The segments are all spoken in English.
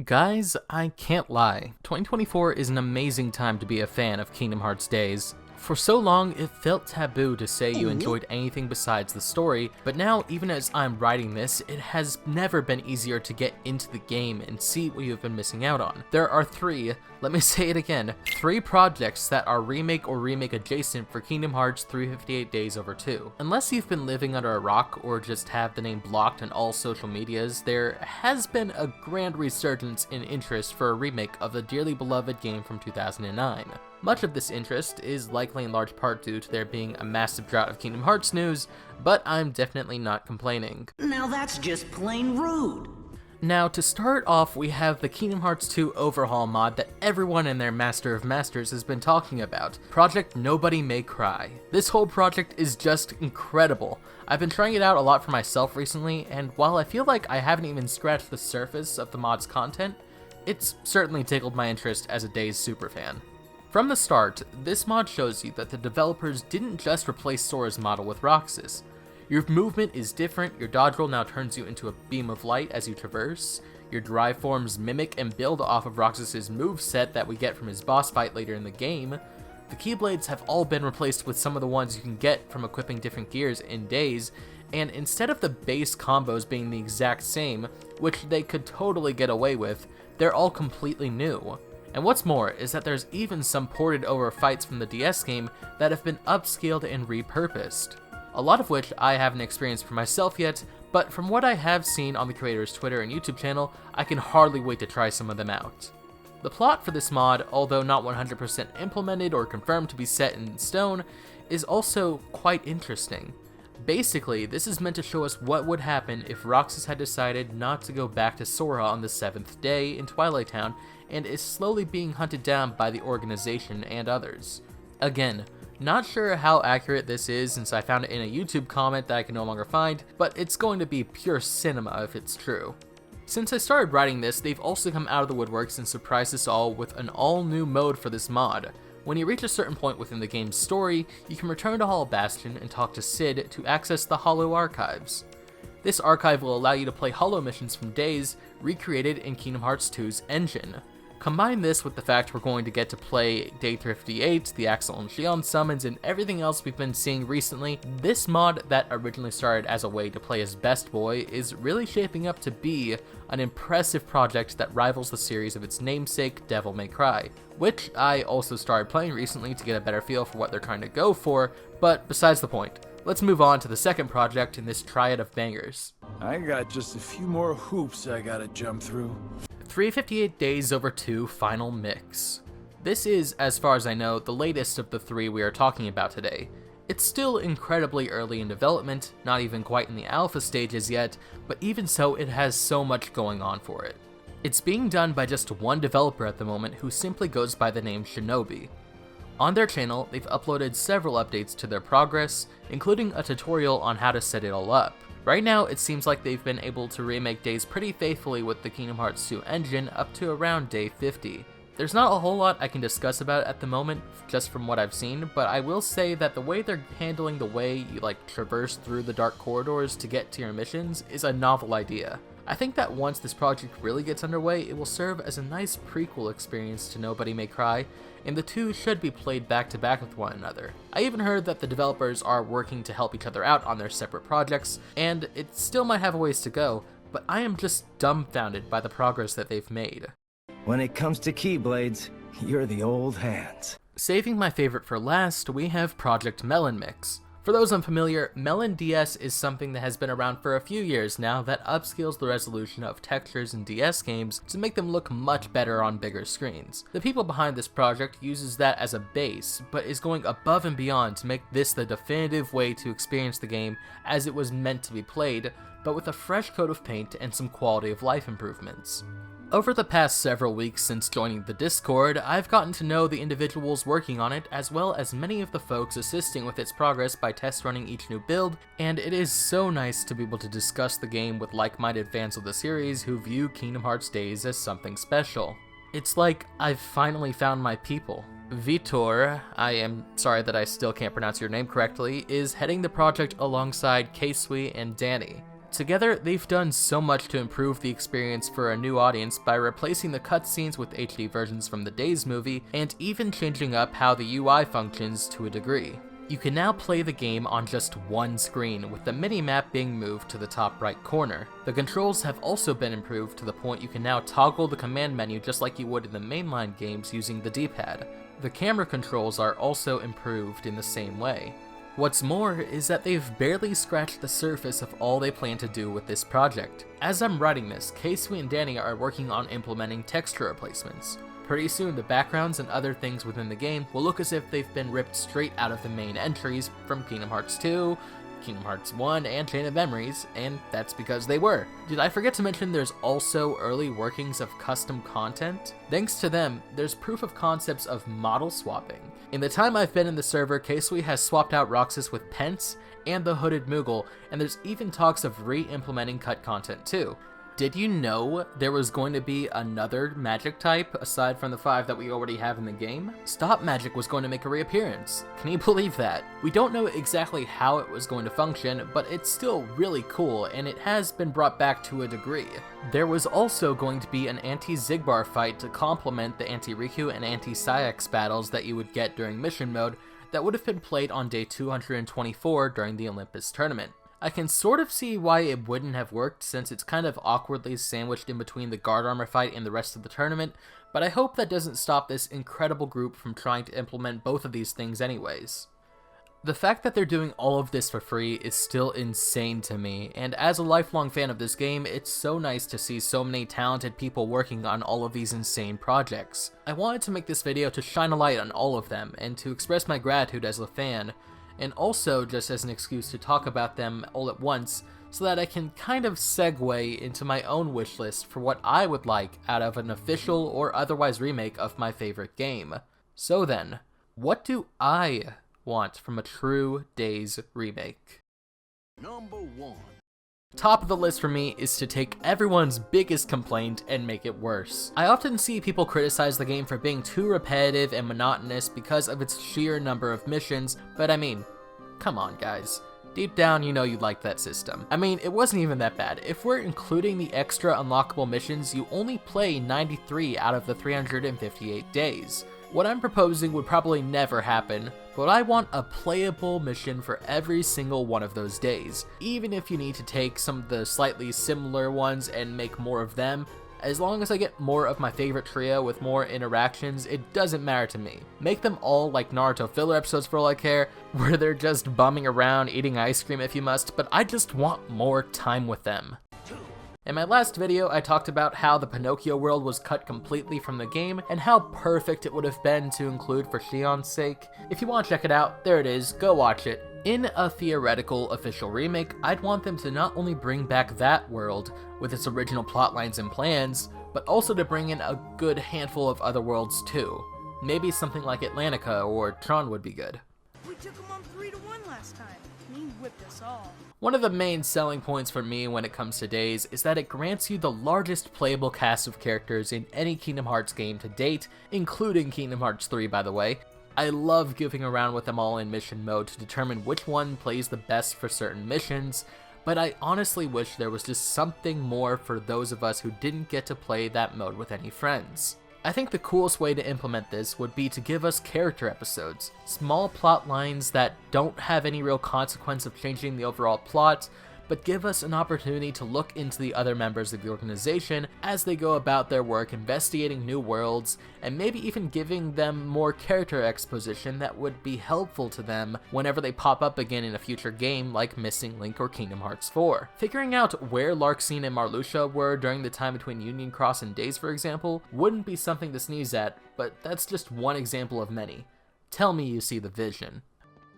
Guys, I can't lie. 2024 is an amazing time to be a fan of Kingdom Hearts Days. For so long, it felt taboo to say you enjoyed anything besides the story, but now, even as I'm writing this, it has never been easier to get into the game and see what you've been missing out on. There are let me say it again, three projects that are remake or remake adjacent for Kingdom Hearts 358 Days Over 2. Unless you've been living under a rock or just have the name blocked on all social medias, there has been a grand resurgence in interest for a remake of the dearly beloved game from 2009. Much of this interest is likely in large part due to there being a massive drought of Kingdom Hearts news, but I'm definitely not complaining. Now that's just plain rude. Now, to start off, we have the Kingdom Hearts 2 overhaul mod that everyone and their Master of Masters has been talking about, Project Nobody May Cry. This whole project is just incredible. I've been trying it out a lot for myself recently, and while I feel like I haven't even scratched the surface of the mod's content, it's certainly tickled my interest as a Days superfan. From the start, this mod shows you that the developers didn't just replace Sora's model with Roxas. Your movement is different, your dodge roll now turns you into a beam of light as you traverse, your drive forms mimic and build off of Roxas' moveset that we get from his boss fight later in the game. The Keyblades have all been replaced with some of the ones you can get from equipping different gears in Days, and instead of the base combos being the exact same, which they could totally get away with, they're all completely new. And what's more is that there's even some ported over fights from the DS game that have been upscaled and repurposed. A lot of which I haven't experienced for myself yet, but from what I have seen on the creator's Twitter and YouTube channel, I can hardly wait to try some of them out. The plot for this mod, although not 100% implemented or confirmed to be set in stone, is also quite interesting. Basically, this is meant to show us what would happen if Roxas had decided not to go back to Sora on the 7th day in Twilight Town and is slowly being hunted down by the organization and others. Again, not sure how accurate this is since I found it in a YouTube comment that I can no longer find, but it's going to be pure cinema if it's true. Since I started writing this, they've also come out of the woodworks and surprised us all with an all-new mode for this mod. When you reach a certain point within the game's story, you can return to Hollow Bastion and talk to Sid to access the Hollow Archives. This archive will allow you to play Hollow missions from Days, recreated in Kingdom Hearts 2's engine. Combine this with the fact we're going to get to play Day 58, the Axel and Xion summons, and everything else we've been seeing recently, this mod that originally started as a way to play as Best Boy is really shaping up to be an impressive project that rivals the series of its namesake, Devil May Cry, which I also started playing recently to get a better feel for what they're trying to go for, but besides the point. Let's move on to the second project in this triad of bangers. I got just a few more hoops I gotta jump through. 358 Days Over 2 Final Mix. This is, as far as I know, the latest of the three we are talking about today. It's still incredibly early in development, not even quite in the alpha stages yet, but even so it has so much going on for it. It's being done by just one developer at the moment who simply goes by the name Shinobi. On their channel, they've uploaded several updates to their progress, including a tutorial on how to set it all up. Right now, it seems like they've been able to remake Days pretty faithfully with the Kingdom Hearts 2 engine up to around day 50. There's not a whole lot I can discuss about it at the moment, just from what I've seen, but I will say that the way they're handling the way you traverse through the dark corridors to get to your missions is a novel idea. I think that once this project really gets underway, it will serve as a nice prequel experience to Nobody May Cry, and the two should be played back to back with one another. I even heard that the developers are working to help each other out on their separate projects, and it still might have a ways to go, but I am just dumbfounded by the progress that they've made. When it comes to Keyblades, you're the old hands. Saving my favorite for last, we have Project Melon Mix. For those unfamiliar, Melon DS is something that has been around for a few years now that upscales the resolution of textures in DS games to make them look much better on bigger screens. The people behind this project uses that as a base, but is going above and beyond to make this the definitive way to experience the game as it was meant to be played, but with a fresh coat of paint and some quality of life improvements. Over the past several weeks since joining the Discord, I've gotten to know the individuals working on it, as well as many of the folks assisting with its progress by test running each new build, and it is so nice to be able to discuss the game with like-minded fans of the series who view Kingdom Hearts Days as something special. It's like I've finally found my people. Vitor, I am sorry that I still can't pronounce your name correctly, is heading the project alongside Keisui and Danny. Together, they've done so much to improve the experience for a new audience by replacing the cutscenes with HD versions from the Days movie, and even changing up how the UI functions to a degree. You can now play the game on just one screen, with the minimap being moved to the top right corner. The controls have also been improved to the point you can now toggle the command menu just like you would in the mainline games using the D-pad. The camera controls are also improved in the same way. What's more is that they've barely scratched the surface of all they plan to do with this project. As I'm writing this, Casey and Danny are working on implementing texture replacements. Pretty soon, the backgrounds and other things within the game will look as if they've been ripped straight out of the main entries from Kingdom Hearts 2, Kingdom Hearts 1, and Chain of Memories, and that's because they were. Did I forget to mention there's also early workings of custom content? Thanks to them, there's proof of concepts of model swapping. In the time I've been in the server, K-Sui has swapped out Roxas with Pence and the Hooded Moogle, and there's even talks of re-implementing cut content too. Did you know there was going to be another magic type aside from the 5 that we already have in the game? Stop Magic was going to make a reappearance. Can you believe that? We don't know exactly how it was going to function, but it's still really cool, and it has been brought back to a degree. There was also going to be an anti-Zigbar fight to complement the anti-Riku and anti-Sayax battles that you would get during mission mode that would have been played on day 224 during the Olympus tournament. I can sort of see why it wouldn't have worked since it's kind of awkwardly sandwiched in between the guard armor fight and the rest of the tournament, but I hope that doesn't stop this incredible group from trying to implement both of these things anyways. The fact that they're doing all of this for free is still insane to me, and as a lifelong fan of this game, it's so nice to see so many talented people working on all of these insane projects. I wanted to make this video to shine a light on all of them, and to express my gratitude as a fan, and also just as an excuse to talk about them all at once, so that I can kind of segue into my own wish list for what I would like out of an official or otherwise remake of my favorite game. So then, what do I want from a true Days remake? Number 1. Top of the list for me is to take everyone's biggest complaint and make it worse. I often see people criticize the game for being too repetitive and monotonous because of its sheer number of missions, but I mean, come on guys. Deep down, you know you like that system. I mean, it wasn't even that bad. If we're including the extra unlockable missions, you only play 93 out of the 358 days. What I'm proposing would probably never happen, but I want a playable mission for every single one of those days. Even if you need to take some of the slightly similar ones and make more of them, as long as I get more of my favorite trio with more interactions, it doesn't matter to me. Make them all like Naruto filler episodes for all I care, where they're just bumming around eating ice cream if you must, but I just want more time with them. In my last video, I talked about how the Pinocchio world was cut completely from the game, and how perfect it would have been to include for Shion's sake. If you want to check it out, there it is, go watch it. In a theoretical official remake, I'd want them to not only bring back that world, with its original plotlines and plans, but also to bring in a good handful of other worlds too. Maybe something like Atlantica or Tron would be good. We took him on 3-1 last time, and he whipped us all. One of the main selling points for me when it comes to Days is that it grants you the largest playable cast of characters in any Kingdom Hearts game to date, including Kingdom Hearts 3 by the way. I love goofing around with them all in mission mode to determine which one plays the best for certain missions, but I honestly wish there was just something more for those of us who didn't get to play that mode with any friends. I think the coolest way to implement this would be to give us character episodes, small plot lines that don't have any real consequence of changing the overall plot, but give us an opportunity to look into the other members of the organization as they go about their work investigating new worlds, and maybe even giving them more character exposition that would be helpful to them whenever they pop up again in a future game like Missing Link or Kingdom Hearts 4. Figuring out where Larxene and Marluxia were during the time between Union Cross and Days, for example, wouldn't be something to sneeze at, but that's just one example of many. Tell me you see the vision.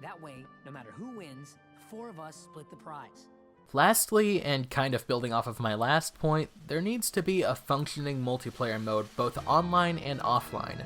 That way, no matter who wins, 4 of us split the prize. Lastly, and kind of building off of my last point, there needs to be a functioning multiplayer mode both online and offline.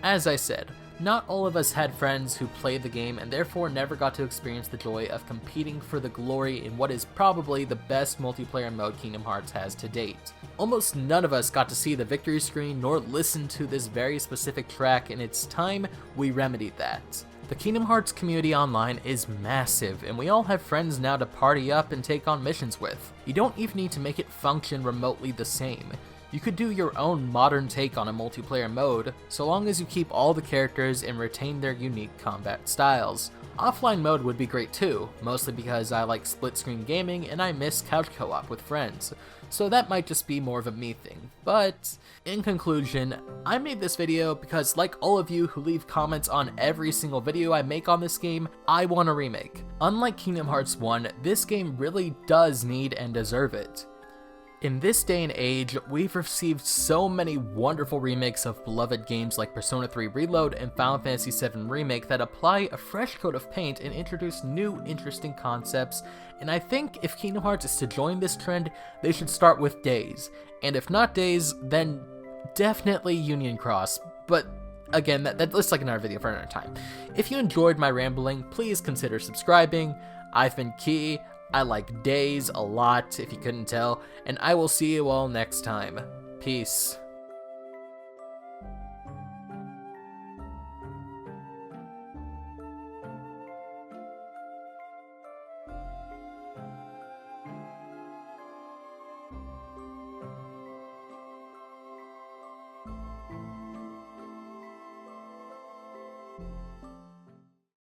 As I said, not all of us had friends who played the game and therefore never got to experience the joy of competing for the glory in what is probably the best multiplayer mode Kingdom Hearts has to date. Almost none of us got to see the victory screen nor listen to this very specific track, and it's time we remedied that. The Kingdom Hearts community online is massive, and we all have friends now to party up and take on missions with. You don't even need to make it function remotely the same. You could do your own modern take on a multiplayer mode, so long as you keep all the characters and retain their unique combat styles. Offline mode would be great too, mostly because I like split-screen gaming and I miss couch co-op with friends, so that might just be more of a me thing. But, in conclusion, I made this video because, like all of you who leave comments on every single video I make on this game, I want a remake. Unlike Kingdom Hearts 1, this game really does need and deserve it. In this day and age, we've received so many wonderful remakes of beloved games like Persona 3 Reload and Final Fantasy 7 Remake that apply a fresh coat of paint and introduce new, interesting concepts, and I think if Kingdom Hearts is to join this trend, they should start with Days, and if not Days, then definitely Union Cross, but again, that's like another video for another time. If you enjoyed my rambling, please consider subscribing. I've been Key. I like Days a lot, if you couldn't tell, and I will see you all next time. Peace.